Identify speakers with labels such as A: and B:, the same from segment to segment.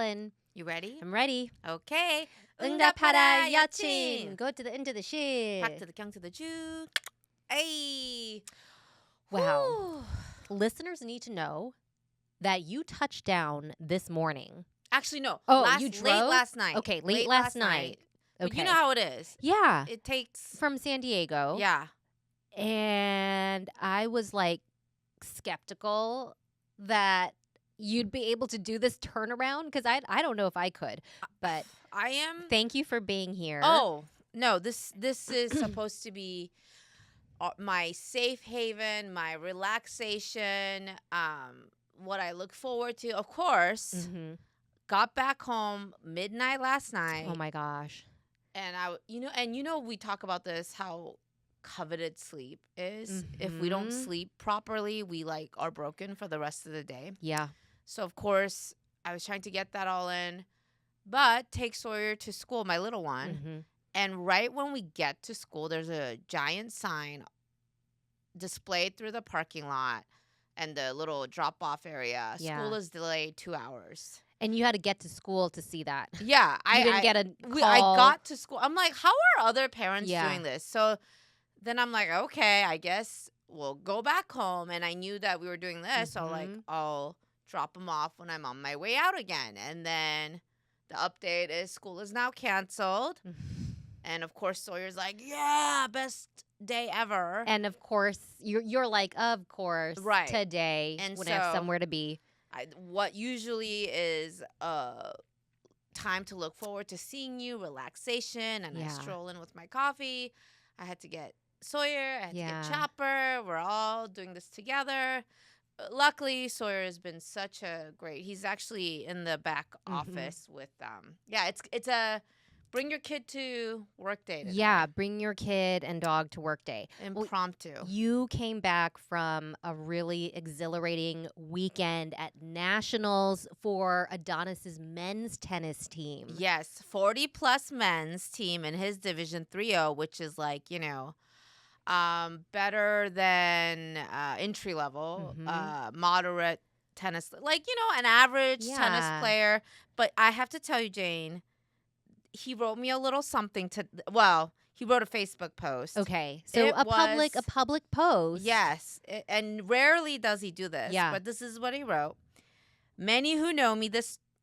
A: going.
B: You ready?
A: I'm ready.
B: Okay.
A: 응답하라 여친. Go to the into the shit.
B: Back to the 경 to the Jew. Hey.
A: Wow. Listeners need to know that you touched down this morning.
B: Actually, no.
A: Oh, you drove?
B: Late last night.
A: Okay, late last night.
B: But
A: Okay.
B: you know how it is.
A: Yeah.
B: It takes...
A: From San Diego.
B: Yeah.
A: And I was like skeptical that you'd be able to do this turnaround because I don't know if I could. But
B: I am...
A: Thank you for being here.
B: Oh, no. This is supposed to be my safe haven, my relaxation, what I look forward to. Of course, got back home midnight last night.
A: Oh my gosh.
B: And we talk about this, how coveted sleep is. If we don't sleep properly, we are broken for the rest of the day.
A: Yeah.
B: So of course, I was trying to get that all in, but take Sawyer to school, my little one. And right when we get to school, there's a giant sign displayed through the parking lot and the little drop-off area.
A: Yeah.
B: School is delayed 2 hours.
A: And you had to get to school to see that.
B: Yeah.
A: You didn't get a call.
B: I got to school. I'm like, how are other parents doing this? So then I'm like, okay, I guess we'll go back home. And I knew that we were doing this. So I'll drop them off when I'm on my way out again. And then the update is school is now canceled. And of course, Sawyer's like, yeah, best day ever.
A: And of course, you're like, of course,
B: right.
A: Today
B: and
A: when
B: so
A: I have somewhere to be.
B: What usually is time to look forward to seeing you, relaxation, and I stroll in with my coffee. I had to get Sawyer, I had to get Chopper. We're all doing this together. Luckily, Sawyer has been such a great. He's actually in the back office with it's a bring your kid to work day today.
A: Yeah, bring your kid and dog to work day.
B: Impromptu.
A: Well, you came back from a really exhilarating weekend at Nationals for Adonis's men's tennis team.
B: Yes, 40-plus men's team in his Division 3-0, which is better than entry level, moderate tennis, an average tennis player. But I have to tell you, Jane, he wrote me a little something he wrote a Facebook post.
A: Okay. So a public post.
B: Yes. And rarely does he do this.
A: Yeah.
B: But this is what he wrote. Many who know me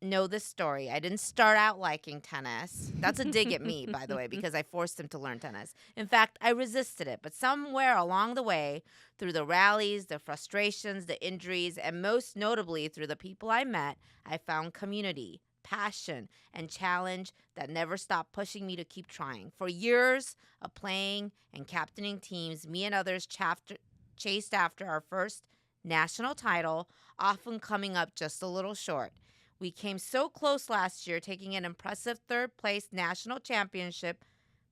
B: know this story. I didn't start out liking tennis. That's a dig at me, by the way, because I forced him to learn tennis. In fact, I resisted it. But somewhere along the way, through the rallies, the frustrations, the injuries, and most notably through the people I met, I found community, passion, and challenge that never stopped pushing me to keep trying. For years of playing and captaining teams, me and others chased after our first national title, often coming up just a little short. We came so close last year, taking an impressive third-place national championship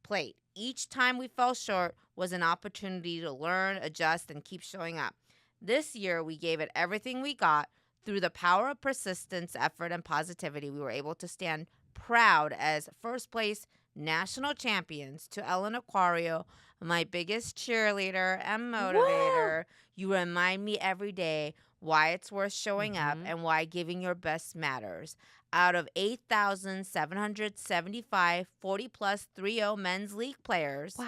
B: plate. Each time we fell short was an opportunity to learn, adjust, and keep showing up. This year, we gave it everything we got. Through the power of persistence, effort, and positivity, we were able to stand proud as first-place national champions. To Ellen Aquario, my biggest cheerleader and motivator, you remind me every day why it's worth showing up and why giving your best matters. Out of 8,775 40-plus 3-0 men's league players,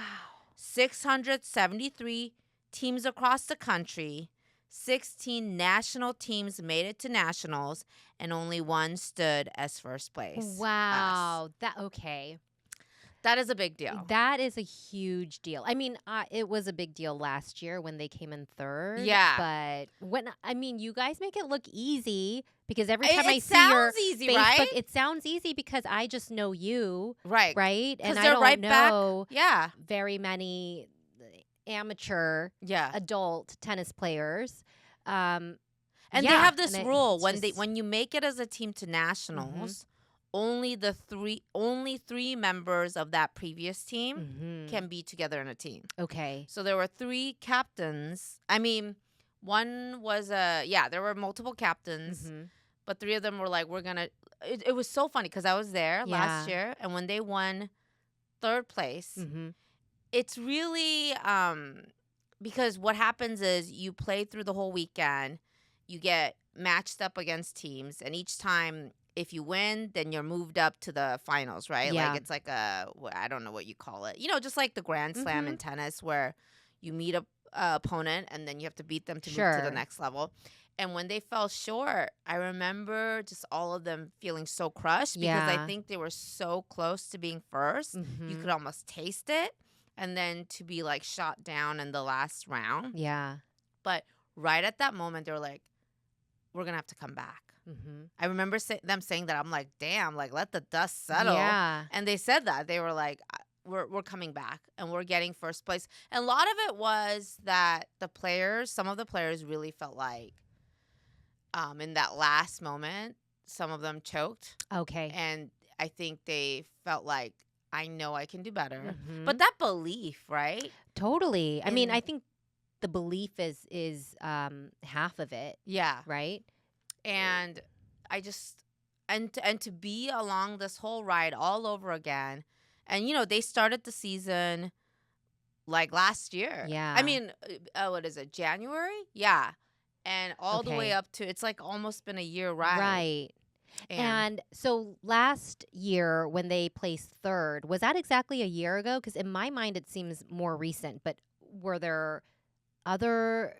B: 673 teams across the country, 16 national teams made it to nationals, and only one stood as first place.
A: Wow. Okay.
B: That is a big deal.
A: That is a huge deal. I mean, it was a big deal last year when they came in third.
B: Yeah.
A: But you guys make it look easy because every time I see your
B: easy,
A: Facebook,
B: right?
A: It sounds easy because I just know you.
B: Right.
A: Right? And I
B: they're
A: don't know very many amateur adult tennis players.
B: And they have this rule when you make it as a team to nationals, only three members of that previous team can be together in a team.
A: Okay.
B: So there were 3 captains. I mean, one was there were multiple captains, but 3 of them were like, we're gonna. It was so funny because I was there last year, and when they won third place, it's really because what happens is you play through the whole weekend, you get matched up against teams, and each time if you win, then you're moved up to the finals, right?
A: Yeah.
B: Like it's like I don't know what you call it. Just like the Grand Slam
A: Mhm.
B: in tennis where you meet a opponent and then you have to beat them to move to the
A: Sure.
B: next level. And when they fell short, I remember just all of them feeling so crushed because I
A: Yeah.
B: think they were so close to being first. You could
A: Mhm.
B: almost taste it. And then to be like shot down in the last round.
A: Yeah.
B: But right at that moment, they were like, we're going to have to come back.
A: Mhm.
B: I remember them saying that. I'm like, damn, like let the dust settle.
A: Yeah.
B: And they said that. They were like, we're coming back and we're getting first place. And a lot of it was that some of the players really felt like in that last moment, some of them choked.
A: Okay.
B: And I think they felt like, I know I can do better. But
A: Mhm.
B: that belief, right?
A: Totally. I mean, I
B: In
A: think the belief is half of it,
B: Yeah.
A: right?
B: And I just and to be along this whole ride all over again. And they started the season like last year. I
A: Yeah.
B: mean, what is it? January? Yeah. And all the way
A: Okay.
B: up to it's like almost been a year ride.
A: Right.
B: And
A: And so last year when they placed third, was that exactly a year ago? Because in my mind it seems more recent, but were there other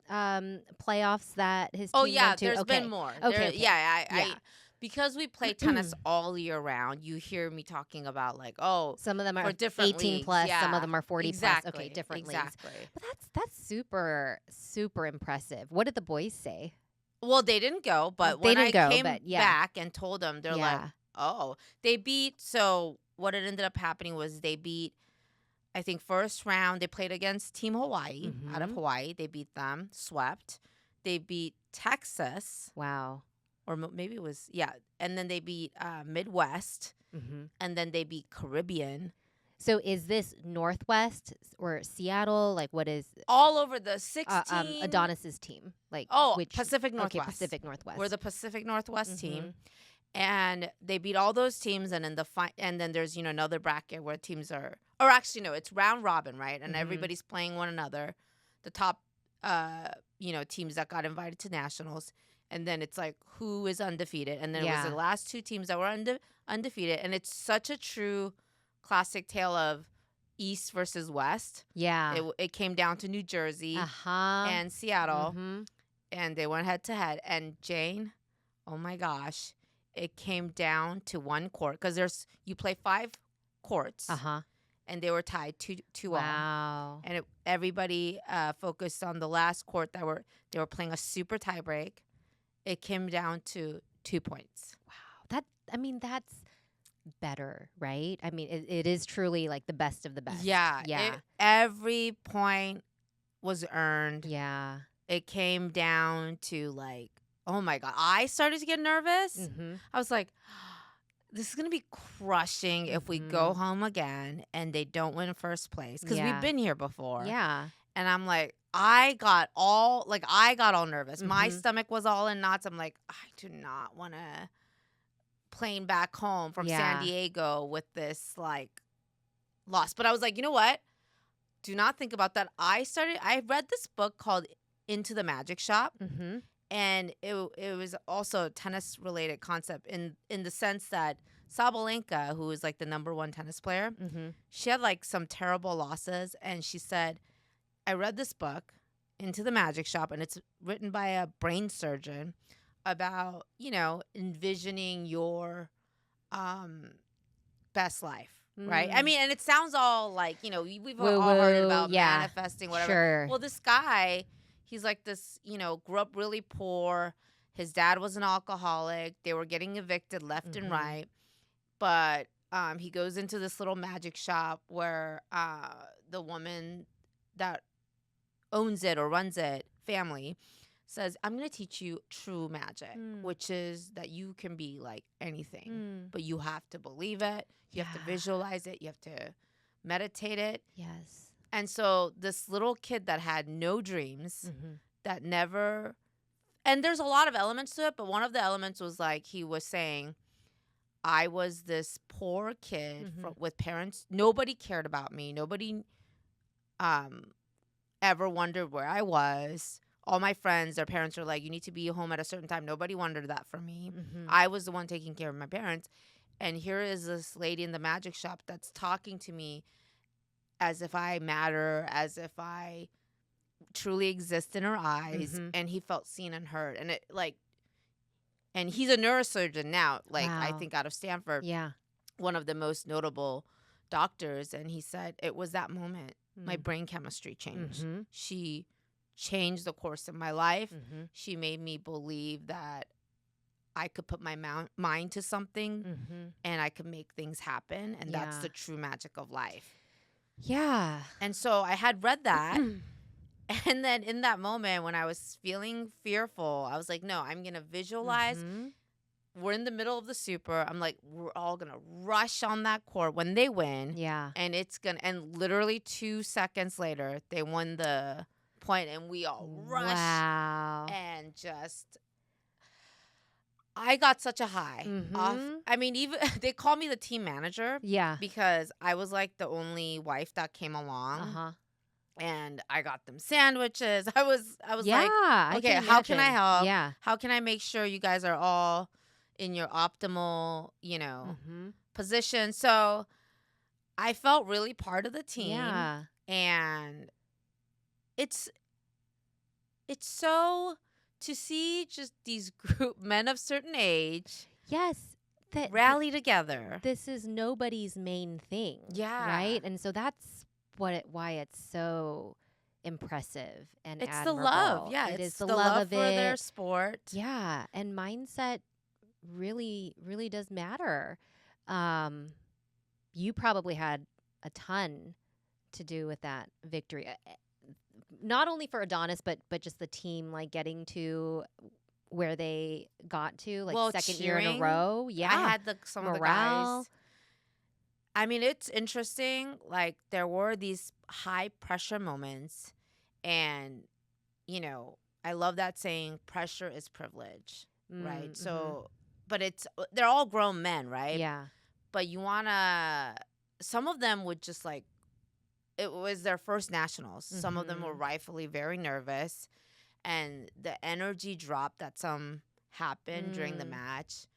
A: playoffs that his
B: oh
A: team
B: yeah,
A: went to?
B: there's been
A: Okay.
B: more.
A: Okay, okay.
B: Yeah, I
A: Yeah.
B: because we play tennis all year round, you hear me talking about like, oh,
A: Some of them
B: for
A: are
B: different
A: 18
B: leagues.
A: plus, some of
B: Yeah.
A: them are 40 plus. Okay,
B: Exactly.
A: different leagues.
B: Exactly.
A: But that's super super impressive. What did the boys say?
B: Well, they didn't go, but
A: They
B: when
A: didn't
B: I
A: go,
B: came
A: but yeah.
B: back and told them, they're like,
A: Yeah.
B: "Oh, they beat." So what it ended up happening was they beat. I think first round they played against Team Hawaii out of
A: Mhm.
B: Hawaii. They beat them, swept. They beat Texas,
A: Wow.
B: or maybe it was and then they beat Midwest,
A: Mhm.
B: and then they beat Caribbean.
A: So is this Northwest or Seattle? Like what is
B: All over the 16.
A: Adonis's team? Like
B: Oh,
A: which?
B: Pacific
A: Okay,
B: Northwest.
A: Pacific Northwest.
B: We're the Pacific Northwest team.
A: Mhm.
B: And they beat all those teams, and in and then there's another bracket where teams or actually no, it's round robin, right? And
A: Mhm.
B: everybody's playing one another, the top teams that got invited to nationals, and then it's like who is undefeated, and then it was
A: Yeah.
B: the last two teams that were undefeated, and it's such a true classic tale of East versus West.
A: Yeah.
B: It came down to New Jersey
A: Uh-huh.
B: and Seattle,
A: Mhm.
B: and they went head to head, and Jane, oh my gosh, it came down to one court because you play 5 courts,
A: Uh-huh.
B: and they were tied 2-2 all.
A: Wow.
B: And everybody focused on the last court they were playing a super tie break. It came down to 2 points.
A: Wow. That's better, right? I mean, it is truly like the best of the best.
B: Yeah,
A: Yeah.
B: every point was earned.
A: Yeah.
B: It came down to like, oh my God, I started to get nervous.
A: Mhm.
B: I was like, this is going to be crushing if we go home again and they don't win first place. Because we've
A: Yeah.
B: been here before.
A: Yeah.
B: And I'm like, I got all nervous. My
A: Mhm.
B: stomach was all in knots. I'm like, I do not want to plane back home from San
A: Yeah.
B: Diego with this like loss. But I was like, you know what? Do not think about that. I read this book called Into the Magic Shop.
A: Mhm.
B: And it was also a tennis related concept in the sense that Sabalenka, who is like the number 1 tennis player,
A: Mhm.
B: she had like some terrible losses, and she said, I read this book, Into the Magic Shop, and it's written by a brain surgeon about, envisioning your best life, right? I mean, and it sounds all like, we've all heard it
A: Woo-woo,
B: about
A: yeah.
B: manifesting, whatever.
A: Sure.
B: Well, this guy, he's like this, grew up really poor. His dad was an alcoholic. They were getting evicted left and right. But he goes into this little magic shop where the woman that owns it or runs it, family, says, I'm going to teach you true magic, which is that you can be like anything, but you have to believe it. You have to visualize it. You have to meditate it.
A: Yes.
B: And so this little kid that had no dreams, that never, and there's a lot of elements to it, but one of the elements was like he was saying, I was this poor kid with parents. Nobody cared about me. Nobody ever wondered where I was. all my friends, their parents were like, you need to be home at a certain time. Nobody wanted that for me.
A: Mm-hmm.
B: I was the one taking care of my parents. And here is this lady in the magic shop that's talking to me as if I matter, as if I truly exist in her eyes.
A: Mm-hmm.
B: And he felt seen and heard. And it like, and he's a neurosurgeon now, like I
A: Wow.
B: think out of Stanford,
A: Yeah.
B: one of the most notable doctors. And he said it was that moment my brain chemistry changed.
A: Mm-hmm.
B: She changed the course of my life.
A: Mm-hmm.
B: She made me believe that I could put my mind to something
A: Mm-hmm.
B: and I could make things happen. And that's
A: Yeah.
B: the true magic of life.
A: Yeah.
B: And so I had read that. And then in that moment when I was feeling fearful, I was like, no, I'm going to visualize.
A: Mm-hmm.
B: We're in the middle of the super. I'm like, we're all going to rush on that court when they win.
A: Yeah.
B: And it's going to, and literally 2 seconds later, they won the point and we all rushed.
A: Wow.
B: And just, I got such a high off.
A: Mm-hmm.
B: I mean, even they call me the team manager
A: Yeah.
B: because I was like the only wife that came along.
A: Uh-huh.
B: And I got them sandwiches. I was
A: Yeah.
B: like,
A: I
B: okay,
A: can
B: how can I
A: imagine.
B: help?
A: Yeah.
B: How can I make sure you guys are all in your optimal,
A: Mm-hmm.
B: position? So I felt really part of the team.
A: Yeah.
B: And it's so to see just these group men of certain age
A: Yes.
B: rally together.
A: This is nobody's main thing.
B: Yeah.
A: Right? And so that's why it's so impressive and
B: It's
A: admirable.
B: the love. Yeah,
A: It
B: it's
A: is the
B: the
A: love
B: love
A: of
B: for their
A: it.
B: sport.
A: Yeah. And mindset really, really does matter. You probably had a ton to do with that victory. Not only for Adonis, but just the team, like getting to where they got to, like
B: Well,
A: second year in a
B: cheering,
A: row. Yeah.
B: I had some of the
A: Morale.
B: guys. I mean, it's interesting. Like, there were these high pressure moments. And, I love that saying, pressure is privilege, right?
A: Mm-hmm.
B: So, but they're all grown men, right?
A: Yeah.
B: But some of them would just like, it was their first nationals. Some of them were
A: Mhm.
B: rightfully very nervous. And the energy drop that some happened during the match,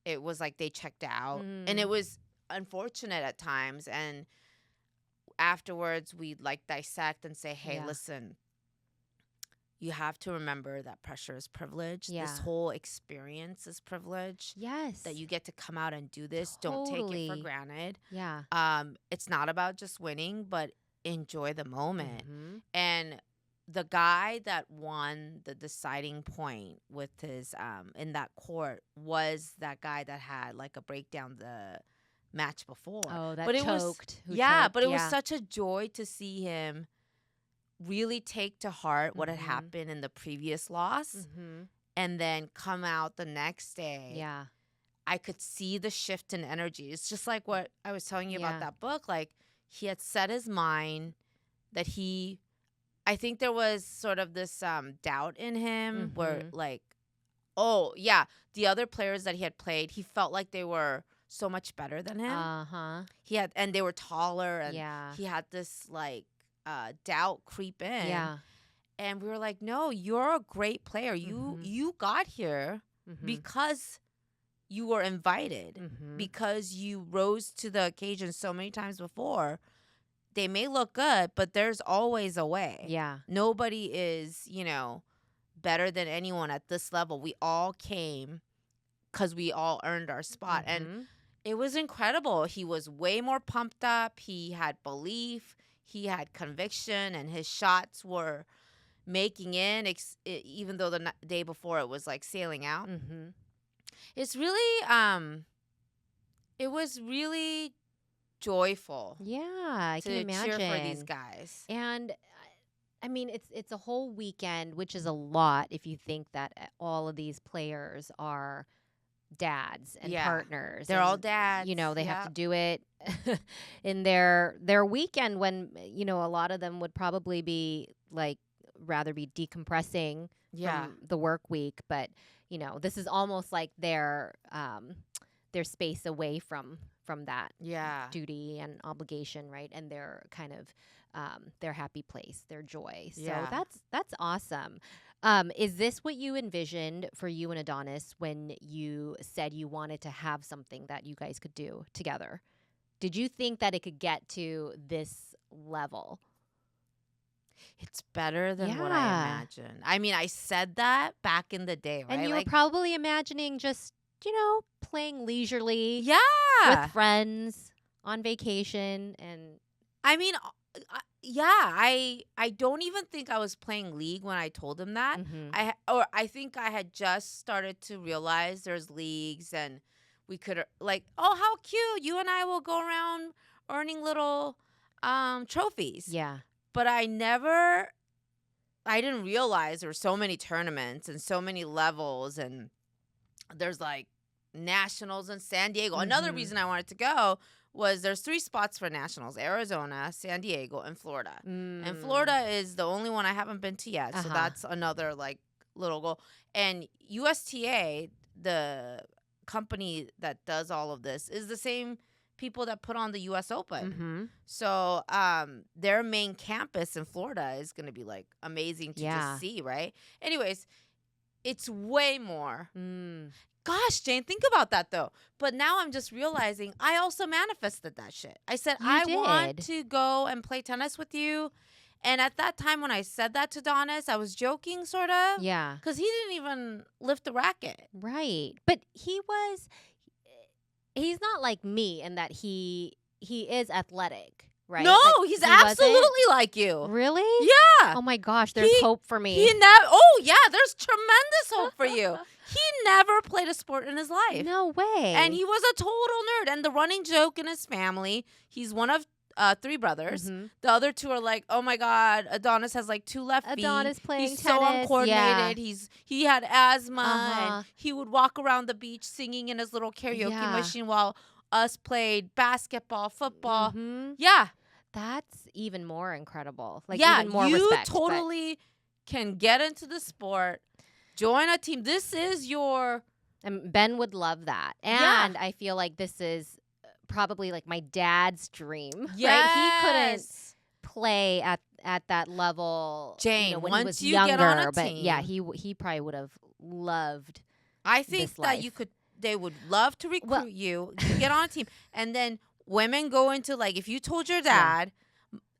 B: it was like they checked out. And it was unfortunate at times. And afterwards, we'd like dissect and say, hey,
A: Yeah.
B: listen, you have to remember that pressure is privilege.
A: Yeah.
B: This whole experience is privilege.
A: Yes.
B: That you get to come out and do this. Don't take it for
A: Totally.
B: granted.
A: Yeah.
B: It's not about just winning, but enjoy the moment.
A: Mhm.
B: And the guy that won the deciding point with his in that court was that guy that had like a breakdown the match before.
A: Oh, that
B: But it
A: choked.
B: was
A: Who choked?
B: but it was
A: Yeah.
B: such a joy to see him really take to heart what had
A: Mhm.
B: happened in the previous loss
A: Mhm.
B: and then come out the next day.
A: Yeah.
B: I could see the shift in energy. It's just like what I was telling you
A: Yeah.
B: about that book. Like, he had set his mind that I think there was sort of this doubt in him where
A: Mhm.
B: like, oh yeah, the other players that he had played, he felt like they were so much better than him.
A: Uh-huh.
B: And they were taller and
A: Yeah.
B: he had this like doubt creep in.
A: Yeah.
B: And we were like, no, you're a great player.
A: Mhm.
B: You got here
A: Mhm.
B: because you were invited,
A: Mhm.
B: because you rose to the occasion so many times before. They may look good, but there's always a way.
A: Yeah.
B: Nobody is, better than anyone at this level. We all came because we all earned our spot. And
A: Mhm.
B: it was incredible. He was way more pumped up. He had belief. He had conviction. And his shots were making in, even though the day before it was like sailing out.
A: Mhm.
B: It's really, it was really joyful
A: Yeah, I can
B: to
A: imagine.
B: cheer for these guys.
A: And I mean, it's a whole weekend, which is a lot if you think that all of these players are dads and
B: Yeah.
A: partners.
B: They're all
A: and,
B: dads.
A: they have to
B: Yep.
A: do it in their weekend when, a lot of them would probably be like rather be decompressing
B: Yeah.
A: from the work week, but this is almost like their space away from from that
B: Yeah.
A: duty and obligation, right? And their kind of their happy place, their joy. So
B: Yeah.
A: that's awesome. Is this what you envisioned for you and Adonis when you said you wanted to have something that you guys could do together? Did you think that it could get to this level?
B: It's better than what I
A: Yeah.
B: imagined. I mean, I said that back in the day,
A: And
B: right?
A: you were
B: Like,
A: probably imagining just, playing leisurely
B: yeah.
A: with friends on vacation and
B: I mean, yeah. I don't even think I was playing League when I told him that.
A: mhm.
B: I think I had just started to realize there's leagues and we could like, oh, how cute! You and I will go around earning little trophies.
A: Yeah.
B: But I didn't realize there were so many tournaments and so many levels, and there's like nationals in San Diego. Another
A: Mhm.
B: reason I wanted to go was there's 3 spots for nationals: Arizona, San Diego, and Florida. And Florida is the only one I haven't been to yet, so
A: Uh-huh.
B: that's another like little goal. And USTA, the company that does all of this, is the same people that put on the US Open.
A: Mhm.
B: So their main campus in Florida is going to be like amazing to
A: Yeah.
B: just see, right? Anyways, it's way more.
A: Mm.
B: Gosh, Jane, think about that though. But now I'm just realizing I also manifested that shit. I said,
A: You
B: I want
A: did.
B: to go and play tennis with you. And at that time when I said that to Donis, I was joking sort of.
A: Yeah.
B: Because he didn't even lift the racket.
A: Right. But he's not like me in that he is athletic, right?
B: No,
A: Like,
B: he's
A: he wasn't?
B: absolutely like you.
A: Really?
B: Yeah.
A: Oh my gosh, there's
B: He-
A: hope for me.
B: Oh, yeah, there's tremendous hope for you. He never played a sport in his life.
A: No way.
B: And he was a total nerd. And the running joke in his family, he's one of 3 brothers.
A: Mhm.
B: The other 2 are like, oh my God, Adonis has like 2 left feet.
A: Adonis playing
B: He's
A: tennis.
B: so uncoordinated.
A: Yeah.
B: He had asthma.
A: Uh-huh.
B: And he would walk around the beach singing in his little karaoke
A: Yeah.
B: machine while us played basketball, football.
A: Mhm.
B: Yeah.
A: That's even more incredible. Like
B: yeah,
A: even more
B: you
A: respect. but-
B: totally can get into the sport, join a team. This is your
A: And Ben would love that.
B: Yeah.
A: And I feel like this is probably like my dad's dream.
B: yes.
A: Right? He couldn't play at that level,
B: Jane,
A: when
B: once
A: he was
B: you
A: younger.
B: get on a
A: but yeah,
B: team-
A: he probably would have loved.
B: I think
A: this
B: that you
A: life.
B: could. They would love to recruit
A: Well-
B: you. You get on a team, and then women go into like if you told your dad,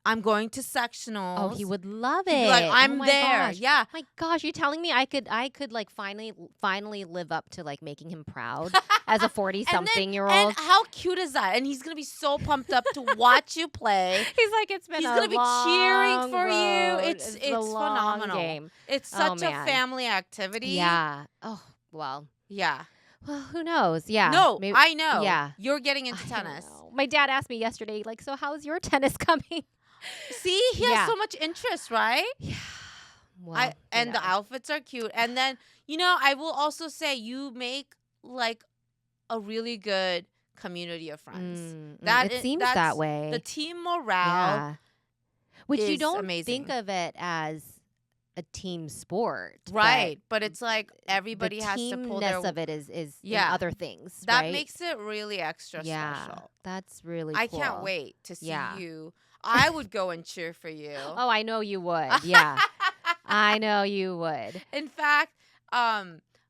B: "I'm going to sectionals."
A: Oh, he would love
B: he'd
A: it.
B: be like, "I'm
A: oh my
B: there."
A: Gosh.
B: Yeah.
A: My gosh, you're telling me I could like finally live up to like making him proud as a 40-something-year-old.
B: And how cute is that? And he's gonna be so pumped up to watch you play.
A: He's like, it's been
B: He's
A: a
B: gonna be cheering
A: long
B: for you.
A: road.
B: It's
A: a long
B: phenomenal.
A: game.
B: It's
A: Oh,
B: such a
A: man.
B: family activity.
A: Yeah. Oh, well.
B: Yeah.
A: Well, who knows? Yeah.
B: No,
A: Maybe-
B: I know.
A: Yeah.
B: You're getting into
A: I
B: tennis.
A: know. My dad asked me yesterday, like, so how's your tennis coming?
B: See, he has
A: Yeah.
B: so much interest, right?
A: Yeah. Well,
B: And the outfits are cute. And then, I will also say you make like a really good community of friends.
A: It seems that
B: that's
A: way.
B: The team morale.
A: Yeah. Which you
B: is
A: don't
B: amazing.
A: think of it as a team sport.
B: Right. But it's like
A: But
B: everybody has to pull their
A: teamness of it is in
B: Yeah.
A: other things.
B: that
A: right?
B: makes it really extra special.
A: That's really
B: I
A: cool.
B: can't wait to see
A: Yeah.
B: you. I would go and cheer for you.
A: Oh, I know you would. Yeah. I know you would.
B: In fact,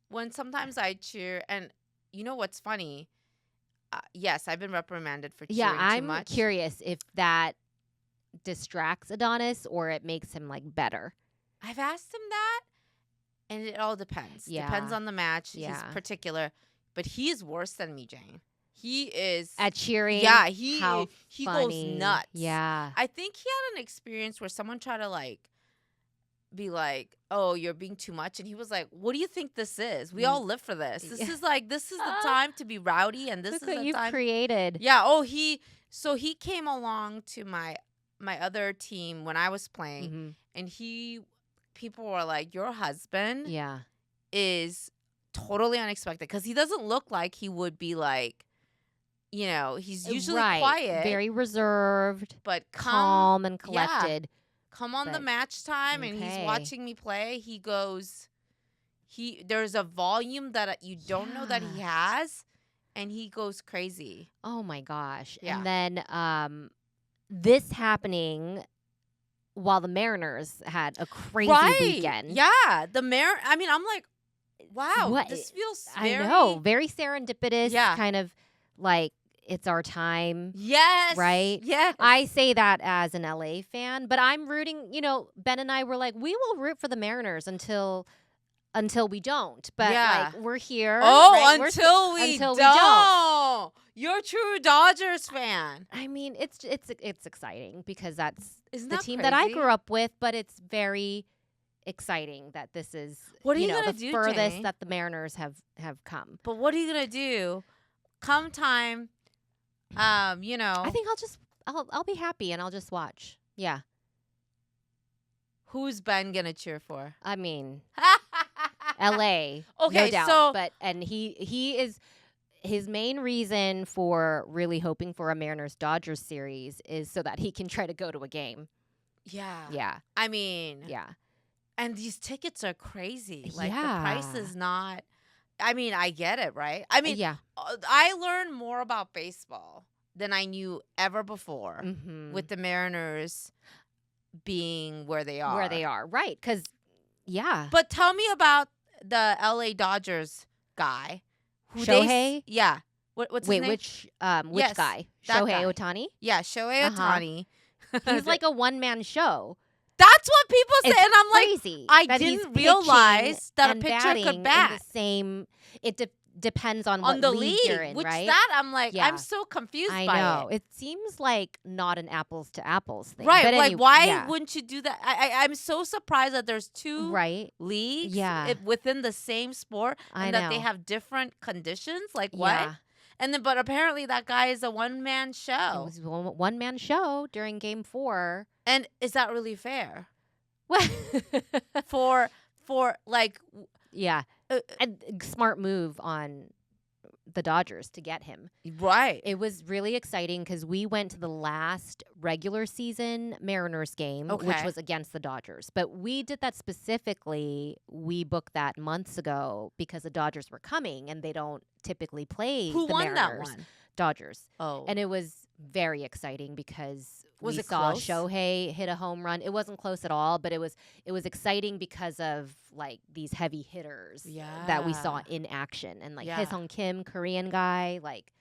B: when sometimes I cheer, and you know what's funny? Yes, I've been reprimanded for cheering
A: Yeah,
B: too
A: I'm
B: much.
A: curious if that distracts Adonis or it makes him like better.
B: I've asked him that, and it all depends.
A: Yeah.
B: Depends on the match. He's
A: Yeah.
B: particular, but he is worse than me, Jane. He is.
A: At cheering.
B: Yeah, he
A: how
B: goes
A: funny.
B: nuts.
A: Yeah.
B: I think he had an experience where someone tried to like be like, "Oh, you're being too much," and he was like, "What do you think this is? We all live for this. This
A: Yeah.
B: is the time to be rowdy, and this
A: Look
B: is
A: what
B: the
A: you've
B: time."
A: created.
B: Yeah. Oh, he came along to my other team when I was playing,
A: Mhm.
B: and people were like, "Your husband
A: Yeah.
B: is totally unexpected," because he doesn't look like he would be like, he's usually
A: right.
B: quiet,
A: Very reserved,
B: but
A: calm and collected.
B: come on the
A: But-
B: match time and he's
A: okay.
B: watching me play. He goes, there's a volume that you don't know that he has, and he goes crazy.
A: Oh my gosh.
B: Yeah.
A: And then this happening while the Mariners had a crazy weekend.
B: Yeah. I mean, I'm like, wow,
A: What
B: this feels
A: I
B: very.
A: know, very serendipitous,
B: Yeah.
A: kind of like it's our time.
B: Yes.
A: Right?
B: Yes.
A: I say that as an LA fan, but I'm rooting, Ben and I were like, we will root for the Mariners until we don't. But
B: Yeah.
A: like we're here.
B: Oh,
A: right?
B: until we don't. You're a true Dodgers fan.
A: I mean, it's exciting because that's
B: Isn't
A: the
B: that
A: team that I
B: crazy?
A: grew up with, but it's very exciting that this is
B: What are you
A: know,
B: gonna
A: the
B: do,
A: furthest
B: Jenny?
A: that the Mariners have come.
B: But what are you gonna do? Come time,
A: I think I'll be happy and I'll just watch. Yeah.
B: Who's Ben gonna cheer for?
A: I mean, LA.
B: Okay,
A: no doubt.
B: so-
A: But he is his main reason for really hoping for a Mariners Dodgers series is so that he can try to go to a game.
B: Yeah.
A: Yeah.
B: I mean,
A: Yeah.
B: and these tickets are crazy. Like the
A: Yeah.
B: price is not. I mean, I get it, right? I mean,
A: yeah.
B: I learned more about baseball than I knew ever before
A: Mm-hmm.
B: with the Mariners being where they are.
A: Where they are, right? Because yeah.
B: But tell me about the LA Dodgers guy.
A: Shohei?
B: Yeah. What's
A: Wait,
B: his name?
A: which
B: Yes,
A: guy?
B: that
A: Shohei
B: guy.
A: Otani?
B: Yeah, Shohei
A: Uh-huh.
B: Ohtani.
A: He's like a one-man show.
B: That's what people say,
A: It's
B: and I'm like,
A: crazy
B: I
A: that he's
B: didn't
A: pitching
B: realize that a
A: and
B: pitcher
A: batting
B: could
A: in
B: bat
A: the same. It depends on
B: on
A: what
B: the
A: league you're in,
B: which
A: right?
B: that I'm like,
A: Yeah.
B: I'm so confused
A: I
B: by
A: know.
B: it.
A: It seems like not an apples to apples thing.
B: Right,
A: But
B: like why
A: yeah.
B: wouldn't you do that? I'm so surprised that there's two
A: Right?
B: leagues
A: Yeah.
B: within the same sport
A: I
B: and
A: know.
B: that they have different conditions. Like what?
A: Yeah.
B: And then, but apparently that guy is a one-man
A: It
B: show.
A: was one man show during Game 4.
B: And is that really fair?
A: What?
B: For like,
A: yeah.
B: uh,
A: And smart move on the Dodgers to get him.
B: right?
A: It was really exciting because we went to the last regular season Mariners game, which
B: Okay.
A: was against the Dodgers. But we did that specifically. We booked that months ago because the Dodgers were coming and they don't typically play
B: Who
A: the
B: won that
A: Mariners.
B: one?
A: Dodgers.
B: Oh,
A: And it was very exciting because
B: Was
A: we
B: it
A: saw
B: close?
A: Shohei hit a home run. It wasn't close at all, but it was exciting because of like these heavy hitters that we saw
B: Yeah.
A: in action. And like
B: Yeah.
A: Hye-sung Kim, Korean guy, like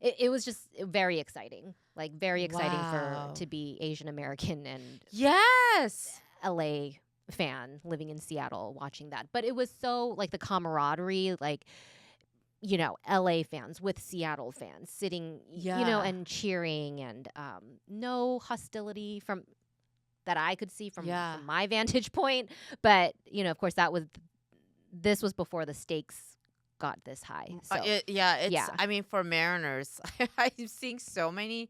A: it was just very exciting. Like very exciting
B: Wow.
A: to be Asian American and
B: yes.
A: LA fan living in Seattle watching that. But it was so like the camaraderie, like LA fans with Seattle fans sitting,
B: Yeah.
A: and cheering and no hostility from that I could see from
B: Yeah.
A: my vantage point. But, of course this was before the stakes got this high. So
B: It's. I mean, for Mariners, I'm seeing so many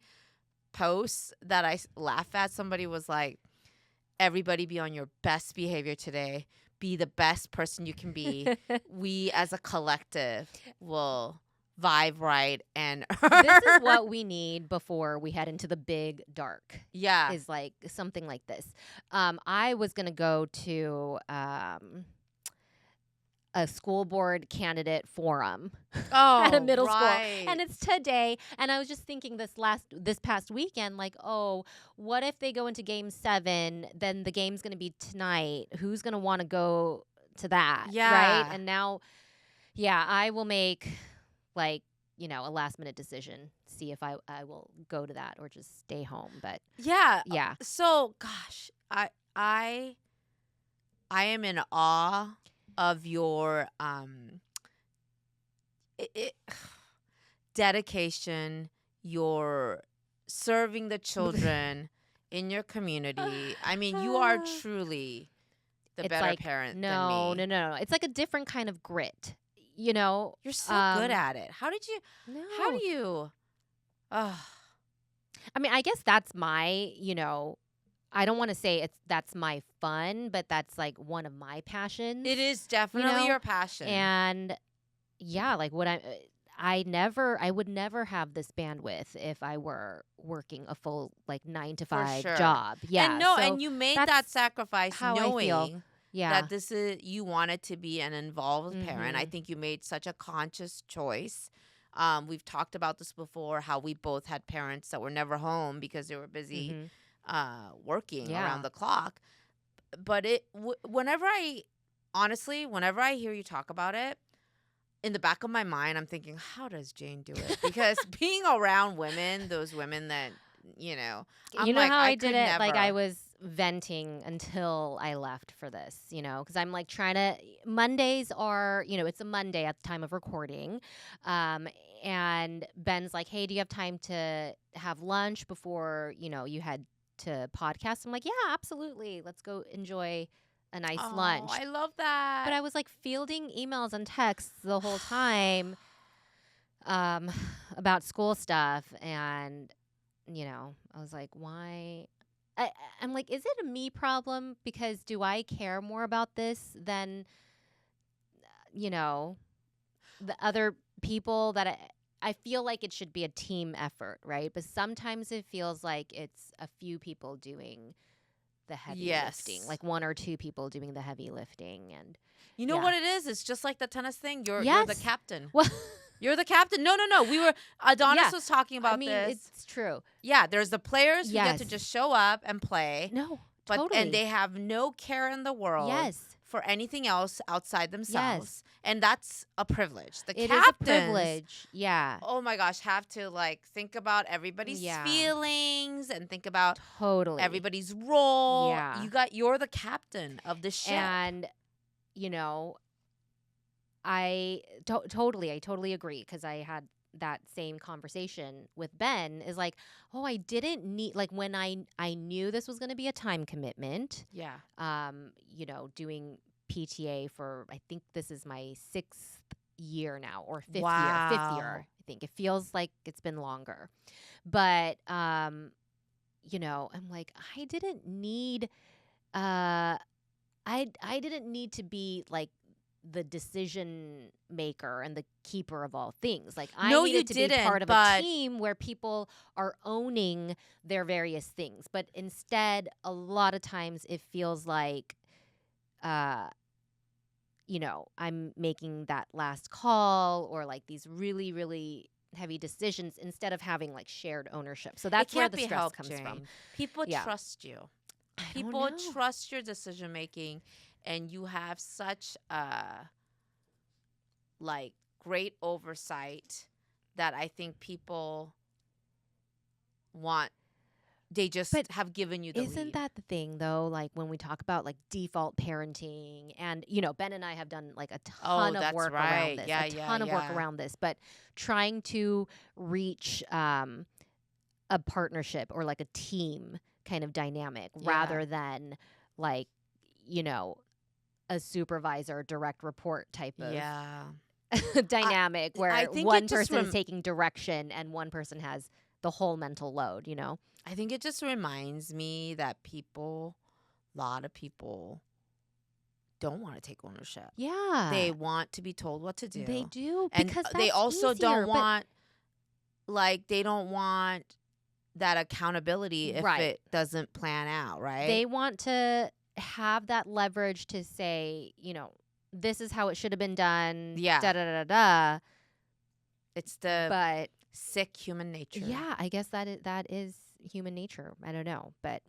B: posts that I laugh at. Somebody was like, "Everybody be on your best behavior today. Be the best person you can be. We, as a collective, will vibe right and."
A: this is what we need before we head into the big dark.
B: Yeah.
A: Is like something like this. I was gonna go to a school board candidate forum
B: Oh,
A: at a middle
B: right.
A: school, and it's today. And I was just thinking this past weekend, like, oh, what if they go into Game 7? Then the game's gonna be tonight. Who's gonna want to go to that?
B: Yeah.
A: Right. And now, I will make like a last minute decision. See if I will go to that or just stay home. But
B: Yeah.
A: yeah.
B: So, gosh, I am in awe of your dedication, your serving the children in your community. I mean, you are truly the
A: It's
B: better
A: like,
B: parent
A: no,
B: than me.
A: no. It's like a different kind of grit.
B: You're so good at it. How do you? Oh,
A: I mean, I guess that's my, I don't want to say that's my fun, but that's like one of my passions.
B: it is definitely your passion.
A: And yeah, like what I would never have this bandwidth if I were working a full like 9 to 5
B: sure.
A: job. Yeah.
B: and
A: so
B: and you made that
A: that's
B: sacrifice
A: how I
B: knowing
A: feel. Yeah.
B: that this is you wanted to be an involved parent. I
A: Mhm.
B: think you made such a conscious choice. We've talked about this before, how we both had parents that were never home because they were busy working around
A: Yeah.
B: the clock. But whenever I hear you talk about it, in the back of my mind, I'm thinking, how does Jane do it? Because being around women, those women that, I'm
A: You know
B: like,
A: how
B: I
A: I did
B: could
A: it? Like, I
B: never.
A: was venting until I left for this, because I'm like trying to. Mondays are, it's a Monday at the time of recording. Um, and Ben's like, hey, do you have time to have lunch before, you head to podcast? I'm like, yeah, absolutely. Let's go enjoy a nice
B: Oh,
A: lunch.
B: I love
A: But
B: that.
A: I was like fielding emails and texts the whole time um, about school stuff. And I was like, why? I, I'm like, is it a me problem? Because do I care more about this than, you know, the other people that I feel like it should be a team effort, right? But sometimes it feels like it's a few people doing the heavy lifting,
B: Yes.
A: like one or two people doing the heavy lifting. And
B: You know
A: yeah.
B: what it is? It's just like the tennis thing. You're the
A: Yes.
B: captain.
A: Well,
B: You're the captain. No. Adonis
A: yeah.
B: was talking
A: I
B: about
A: mean,
B: this.
A: it's true.
B: Yeah, there's the players who get to
A: Yes.
B: just show up and play,
A: No,
B: and
A: totally.
B: they have no care in the world
A: Yes.
B: for anything else outside themselves.
A: Yes.
B: And that's a privilege. The
A: It is a
B: captains,
A: privilege. Yeah.
B: oh my gosh, have to think about everybody's
A: Yeah.
B: feelings and think about
A: Totally.
B: everybody's role.
A: Yeah.
B: You're the captain of the ship.
A: And, I totally agree, because I had that same conversation with Ben. Is like, oh, I didn't need, like, when I knew this was going to be a time commitment.
B: Yeah.
A: Doing PTA for, I think this is my 6th year now, or 5th year. 5th
B: Wow.
A: year. I think it feels like it's been longer, but I'm like, I didn't need I didn't need to be like the decision maker and the keeper of all things. Like, I
B: No, you
A: needed to be
B: didn't,
A: part of a
B: but-
A: team where people are owning their various things. But instead, a lot of times it feels like, I'm making that last call, or like these really, really heavy decisions, instead of having like shared ownership. So that's
B: it
A: where
B: can't
A: the
B: be
A: stress
B: helped,
A: comes
B: Jane.
A: from.
B: People
A: Yeah.
B: trust you.
A: I don't
B: People
A: know.
B: trust your decision making, and you have such great oversight that I think people want. They just
A: But
B: have given you the
A: Isn't
B: lead.
A: that the thing, though? Like, when we talk about like default parenting, and Ben and I have done like a ton of
B: that's
A: work
B: right.
A: around this,
B: Yeah,
A: a
B: yeah,
A: ton of work
B: yeah.
A: around this, but trying to reach a partnership or like a team kind of dynamic,
B: Yeah.
A: rather than like, a supervisor direct report type of
B: Yeah.
A: dynamic, where
B: I think
A: one
B: it just
A: person is taking direction and one person has the whole mental load.
B: I think it just reminds me that a lot of people don't want to take ownership.
A: Yeah,
B: They want to be told what to do.
A: They do,
B: And
A: because
B: they
A: that's
B: also
A: easier,
B: don't
A: but-
B: want they don't want that accountability if
A: Right.
B: it doesn't plan out, right?
A: They want to have that leverage to say, this is how it should have been done.
B: Yeah.
A: Da da da da.
B: It's the
A: But
B: sick human nature.
A: yeah, I guess that is human nature. I don't know, but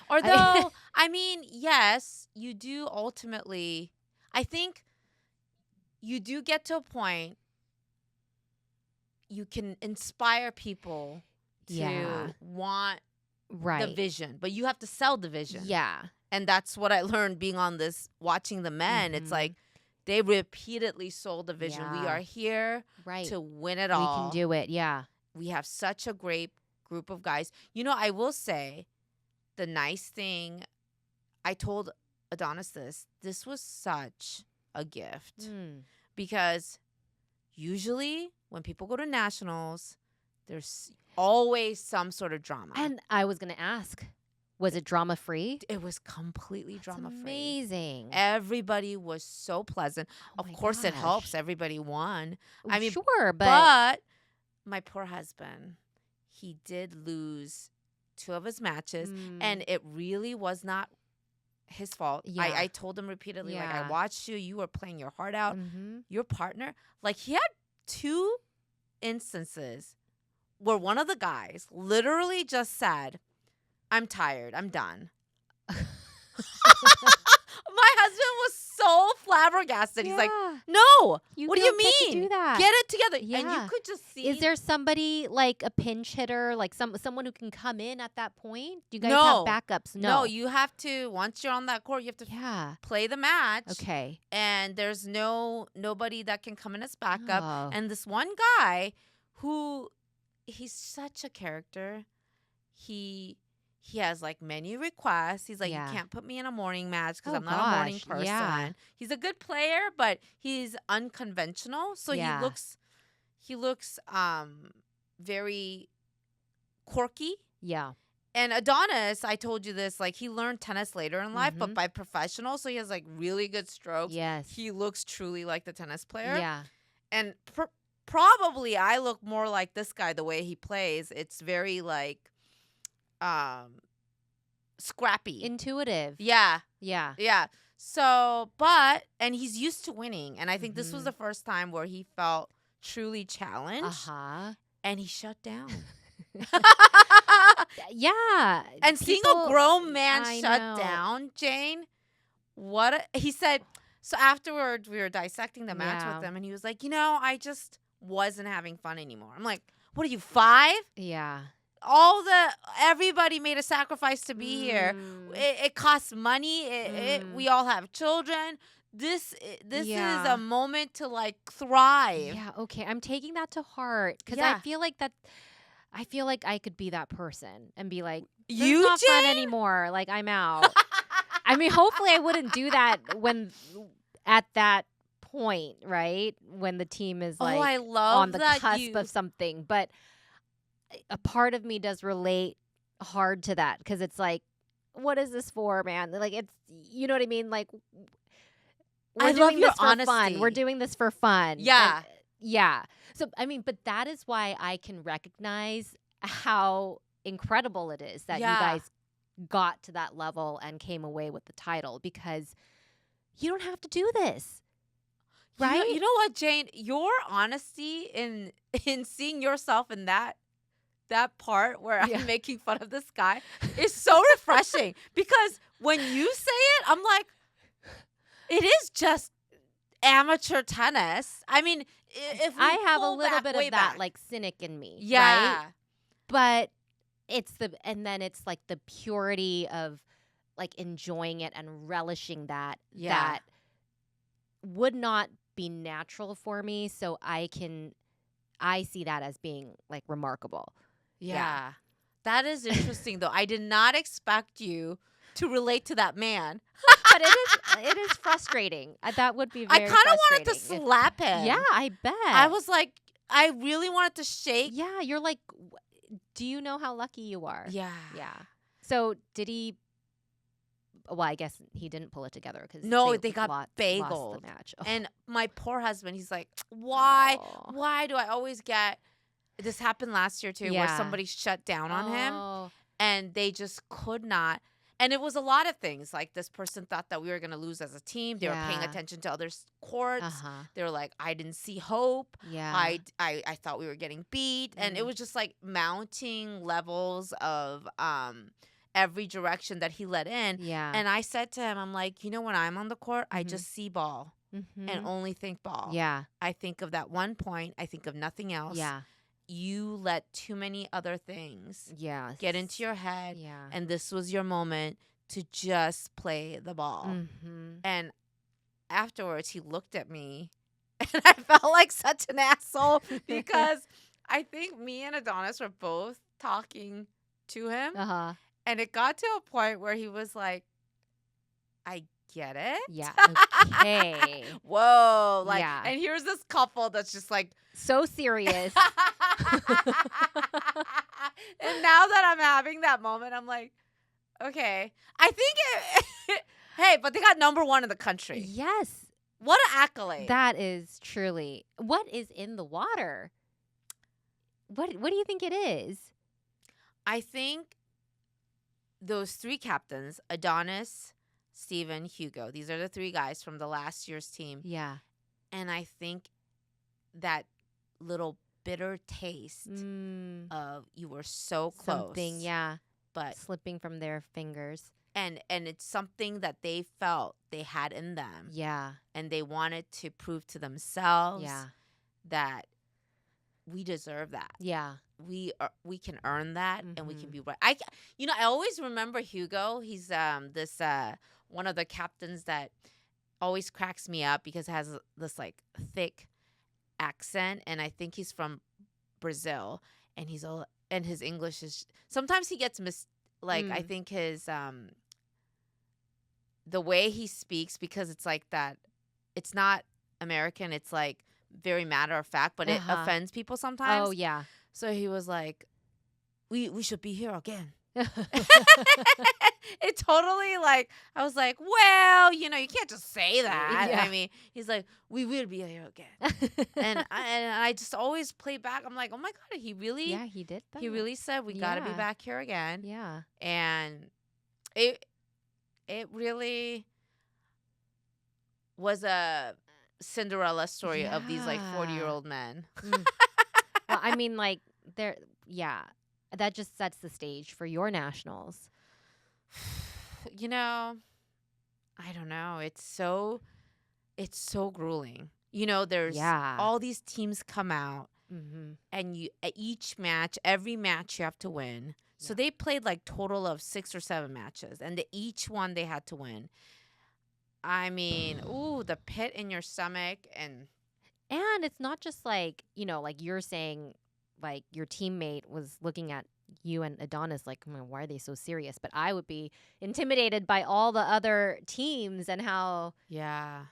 B: Although, I mean, yes, you do ultimately, I think you do get to a point you can inspire people to
A: Yeah.
B: want
A: right.
B: the vision, but you have to sell the vision.
A: Yeah.
B: And that's what I learned being on this, watching the men. It's
A: Mhm.
B: like they repeatedly sold the vision. We
A: Yeah.
B: are here
A: Right.
B: to win it
A: We
B: all.
A: can do it. Yeah.
B: We have such a great group of guys. I will say the nice thing, I told Adonis this was such a gift,
A: Mm.
B: because usually when people go to nationals, there's always some sort of drama.
A: And I was gonna ask, was it drama free?
B: it was completely drama free.
A: Amazing.
B: Everybody was so pleasant.
A: Oh
B: Of
A: my
B: course, it helps.
A: gosh.
B: Everybody won. I mean,
A: sure,
B: but my poor husband, he did lose 2 of his matches,
A: Mm.
B: and it really was not his fault.
A: Yeah.
B: I told him repeatedly, I
A: Yeah.
B: watched you. You were playing your heart out.
A: Mhm.
B: Your partner, he had 2 instances where one of the guys literally just said, "I'm tired. I'm done." My husband was so flabbergasted. He's like,
A: Yeah.
B: "No,
A: You
B: what do you
A: don't get to do
B: mean?
A: that.
B: Get it together." And
A: Yeah.
B: you could just see.
A: Is there somebody like a pinch hitter, like someone who can come in at that point? Do you guys
B: No.
A: have backups?
B: No,
A: No.
B: you have to, once you're on that court, you have to
A: Yeah.
B: play the match.
A: Okay.
B: And there's nobody that can come in as backup.
A: Oh.
B: And this one guy who, he's such a character. He has like many requests. He's like,
A: Yeah.
B: "You can't put me in a morning match because
A: Oh,
B: I'm not a morning
A: gosh.
B: person."
A: Yeah.
B: He's a good player, but he's unconventional. So
A: Yeah.
B: he looks very quirky.
A: Yeah.
B: And Adonis, I told you this, like he learned tennis later in life, but
A: Mhm.
B: by professional, so he has like really good strokes.
A: Yes.
B: He looks truly like the tennis player.
A: Yeah.
B: And probably I look more like this guy the way he plays. It's very like scrappy.
A: Intuitive.
B: Yeah.
A: Yeah.
B: Yeah. And he's used to winning. And I think this was
A: Mhm.
B: the first time where he felt truly challenged
A: Uh-huh.
B: and he shut down.
A: Yeah.
B: And seeing a
A: People-
B: grown man
A: I
B: shut
A: know.
B: down, Jane, he said, so afterwards we were dissecting the match
A: Yeah.
B: with him and he was like, I just wasn't having fun anymore. I'm like, what are you, 5?
A: Yeah.
B: Everybody made a sacrifice to be here.
A: Mm.
B: It costs money. We all have children. This is
A: Yeah.
B: a moment to like thrive.
A: Yeah, okay. I'm taking that to heart because
B: Yeah.
A: I feel like I could be that person and be like, "This
B: You,
A: is not fun
B: Jane?
A: anymore. Like I'm out." I mean, hopefully I wouldn't do that at that point, right? When the team is like
B: I love
A: on the
B: that
A: cusp of something, but a part of me does relate hard to that because it's like, what is this for, man? Like it's, you know what I mean? Like we're
B: I
A: doing
B: love your
A: this for fun.
B: honesty.
A: We're doing this for fun.
B: Yeah.
A: And- yeah. So I mean, but that is why I can recognize how incredible it is that
B: Yeah.
A: you guys got to that level and came away with the title because you don't have to do this. Right?
B: You know what, Jane? Your honesty in seeing yourself in that part where
A: Yeah.
B: I'm making fun of this guy is so refreshing because when you say it, I'm like, it is just amateur tennis. I mean, if we
A: I have a
B: pull
A: little
B: back,
A: bit
B: way
A: of that
B: back.
A: like cynic in me.
B: Yeah.
A: Right? But and then it's like the purity of like enjoying it and relishing that
B: Yeah.
A: that would not be natural for me. So I see that as being like remarkable.
B: Yeah. That is interesting though. I did not expect you to relate to that man.
A: But it is frustrating. That would be
B: I
A: very
B: kind of wanted to
A: frustrating if-
B: slap him.
A: Yeah, I bet.
B: I was like, I really wanted to shake.
A: Yeah, you're like, do you know how lucky you are?
B: Yeah.
A: Yeah. So did he? Well, I guess he didn't pull it together because
B: No, they got
A: lost
B: bageled.
A: the match.
B: And my poor husband, he's like, why?
A: Oh.
B: Why do I always get this happened last year too, where
A: Yeah.
B: somebody shut down on him
A: Oh.
B: and they just could not. And it was a lot of things. Like this person thought that we were gonna lose as a team. They were paying
A: Yeah.
B: attention to other courts.
A: Uh-huh.
B: They were like, I didn't see hope.
A: Yeah.
B: I thought we were getting beat. And it was just like mounting levels of every direction that he let in.
A: Yeah.
B: And I said to him, I'm like, when I'm on the court, I
A: Mhm.
B: just see ball
A: Mhm.
B: and only think ball.
A: Yeah.
B: I think of that one point. I think of nothing else.
A: Yeah.
B: You let too many other things
A: Yeah.
B: get into your head.
A: Yeah.
B: And this was your moment to just play the ball.
A: Mm-hmm.
B: And afterwards, he looked at me and I felt like such an asshole because I think me and Adonis were both talking to him.
A: Uh-huh.
B: And it got to a point where he was like, I get it.
A: Yeah. Okay.
B: Whoa. Like,
A: Yeah.
B: and here's this couple that's just like,
A: So serious.
B: and now that I'm having that moment, I'm like, okay. I think hey, but they got number 1 in the country.
A: Yes.
B: What an accolade.
A: That is truly. What is in the water? What do you think it is?
B: I think those 3 captains, Adonis, Steven, Hugo, these are the 3 guys from the last year's team.
A: Yeah.
B: And I think that little bitter taste
A: Mm.
B: of you were so close.
A: Something, yeah,
B: But
A: slipping from their fingers.
B: and it's something that they felt they had in them.
A: Yeah,
B: And they wanted to prove to themselves
A: yeah,
B: that we deserve that.
A: yeah.
B: We can earn that, and we can
A: Mhm.
B: be right. I always remember Hugo. He's this one of the captains that always cracks me up because it has this like thick accent, and I think he's from Brazil, and and his English is sometimes he gets I
A: Mm.
B: think his the way he speaks, because it's like that, it's not American, it's like very matter of fact, but it
A: Uh-huh.
B: offends people
A: Oh,
B: sometimes.
A: yeah.
B: So he was like, we should be here again. It totally like, I was like, well, you can't just say that.
A: Yeah.
B: I mean, he's like, we will be here again. and I just always play back. I'm like, oh my God, he really,
A: Yeah, he did that.
B: he really said we got to be
A: Yeah.
B: back here again.
A: Yeah.
B: And it really was a Cinderella story of these like 40-year-old men.
A: Mm. Well, I mean, like, yeah, that just sets the stage for your nationals.
B: I don't know. It's so grueling. There's
A: Yeah.
B: all these teams come out,
A: Mm-hmm.
B: and at every match you have to win. So
A: Yeah.
B: they played like total of 6 or 7 matches, and each one they had to win. I mean, ooh, the pit in your stomach, and
A: And it's not just like, like you're saying, like your teammate was looking at you and Adonis like, why are they so serious? But I would be intimidated by all the other teams and how
B: yeah,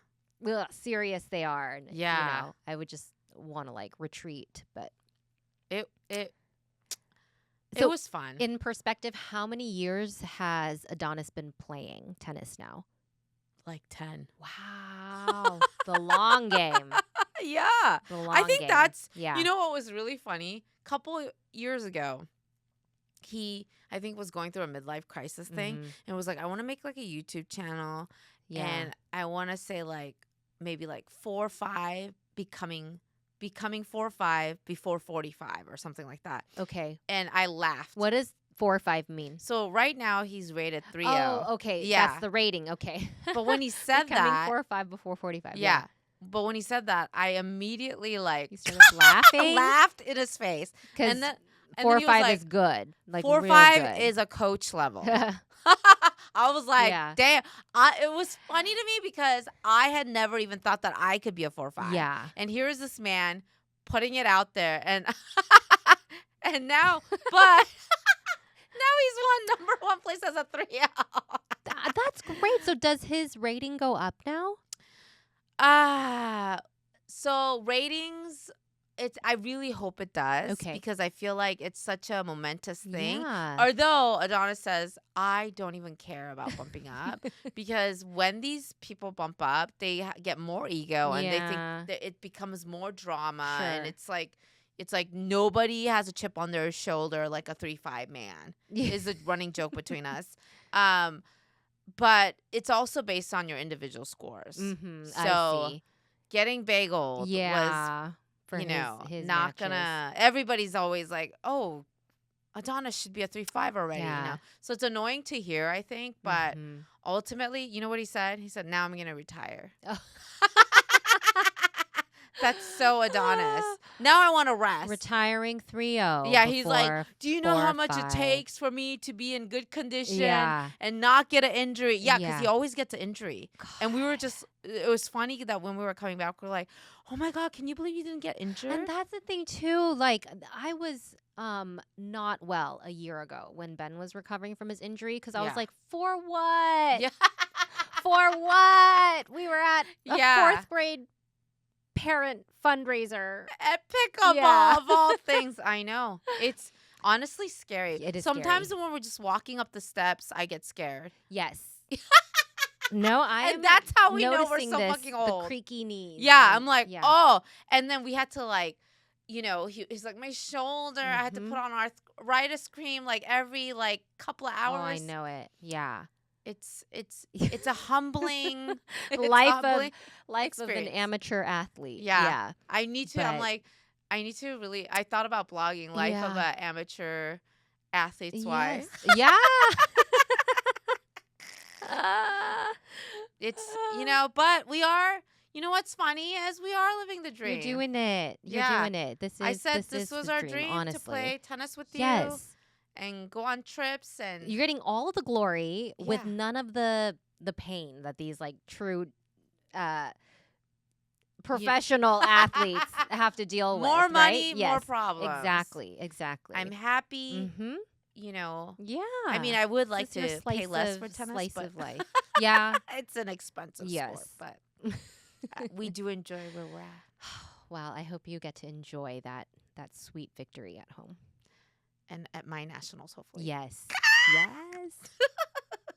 A: serious they are. And,
B: Yeah.
A: I would just want to like retreat. But
B: it
A: So,
B: was fun.
A: in perspective, how many years has Adonis been playing tennis now?
B: Like 10.
A: Wow. The long game.
B: Yeah.
A: The long
B: I think
A: game.
B: that's,
A: Yeah.
B: you know what was really funny? Couple years ago, he, I think, was going through a midlife crisis thing,
A: Mhm.
B: and was like, I want to make like a YouTube channel,
A: Yeah.
B: and I want to say like maybe like 4 or 5 becoming 4 or 5 before 45 or something like that.
A: Okay.
B: And I laughed.
A: What does 4 or 5 mean?
B: So right now he's rated 3.0.
A: Oh, okay.
B: Yeah.
A: That's the rating. Okay.
B: But when he said
A: Becoming
B: that,
A: 4 or 5 before 45.
B: yeah. But when he said that, I immediately like
A: You started laughing?
B: laughed in his face.
A: Because
B: And then
A: 4 or
B: he was
A: 5
B: like,
A: is good. Like
B: 4 or
A: real
B: 5
A: good.
B: is a coach level. I was like,
A: Yeah.
B: damn. It was funny to me because I had never even thought that I could be a 4 or 5.
A: Yeah.
B: And here's this man putting it out there, and and now, but now he's won number 1 place as a 3.0.
A: That's great. So does his rating go up now?
B: So ratings, I really hope it does.
A: Okay.
B: Because I feel like it's such a momentous thing.
A: Yeah.
B: Although Adonis says, I don't even care about bumping up, because when these people bump up, they get more ego, and they
A: Yeah.
B: think that it becomes more drama,
A: Sure.
B: and it's like nobody has a chip on their shoulder like a 3-5 man is a running joke between us. But it's also based on your individual scores.
A: Mm-hmm.
B: So
A: I see.
B: getting bageled was,
A: Yeah. For
B: his
A: matches.
B: not gonna. Everybody's always like, oh, Adonis should be a 3-5 already.
A: Yeah.
B: So it's annoying to hear, I think, but
A: Mhm.
B: ultimately, you know what he said? He said, now I'm gonna retire.
A: Oh.
B: That's so Adonis. Now I want to rest.
A: Retiring 3-0.
B: Yeah, he's like,
A: before
B: do you know
A: 4
B: how
A: or
B: much it
A: 5.
B: takes for me to be in good condition
A: Yeah.
B: and not get an injury? Yeah, because
A: Yeah.
B: he always gets an injury. And we were just, it was funny that when we were coming back, we were like, oh my God, can you believe you didn't get injured?
A: And that's the thing too. Like I was not well a year ago when Ben was recovering from his injury, because I was
B: Yeah.
A: like, for what?
B: Yeah.
A: For what? We were at a
B: Yeah.
A: 4th grade parent fundraiser.
B: At pickup
A: Yeah.
B: of all things. I know. It's honestly scary.
A: It is
B: Sometimes
A: scary.
B: when we're just walking up the steps, I get scared.
A: Yes. No,
B: And that's how we know we're
A: noticing
B: so
A: this,
B: fucking old.
A: The creaky knees.
B: Yeah,
A: and-
B: I'm like,
A: yeah.
B: oh. And then we had to like, he's like, my shoulder. I had to
A: Mhm.
B: put on arthritis cream like every like couple of
A: Oh, I
B: hours.
A: know it. Yeah.
B: It's a humbling it's
A: Life
B: humbling
A: of an
B: experience.
A: amateur athlete.
B: Yeah.
A: Yeah.
B: I need to. I'm
A: But-
B: like, I need to really. I thought about blogging life of
A: Yeah.
B: an amateur athlete's
A: Yes.
B: wife.
A: Yeah.
B: It's but we are. You know what's funny is we are living the
A: You're
B: dream.
A: doing it. You're
B: Yeah.
A: doing it.
B: I said this
A: This is
B: was
A: the
B: our
A: dream,
B: dream to
A: honestly.
B: play tennis with you
A: Yes.
B: and go on trips and
A: You're getting all the glory with
B: Yeah.
A: none of the pain that these like true professional athletes have to deal with,
B: more
A: right?
B: money,
A: Yes.
B: more problems.
A: Exactly.
B: I'm happy.
A: Mhm.
B: I
A: Yeah.
B: mean, I would
A: This
B: like
A: is your
B: to pay less for tennis,
A: slice
B: but
A: of life. Yeah.
B: it's an expensive
A: Yes.
B: sport. But we do enjoy where we're at.
A: Well, I hope you get to enjoy that sweet victory at home.
B: And at my nationals, hopefully.
A: Yes. Yes.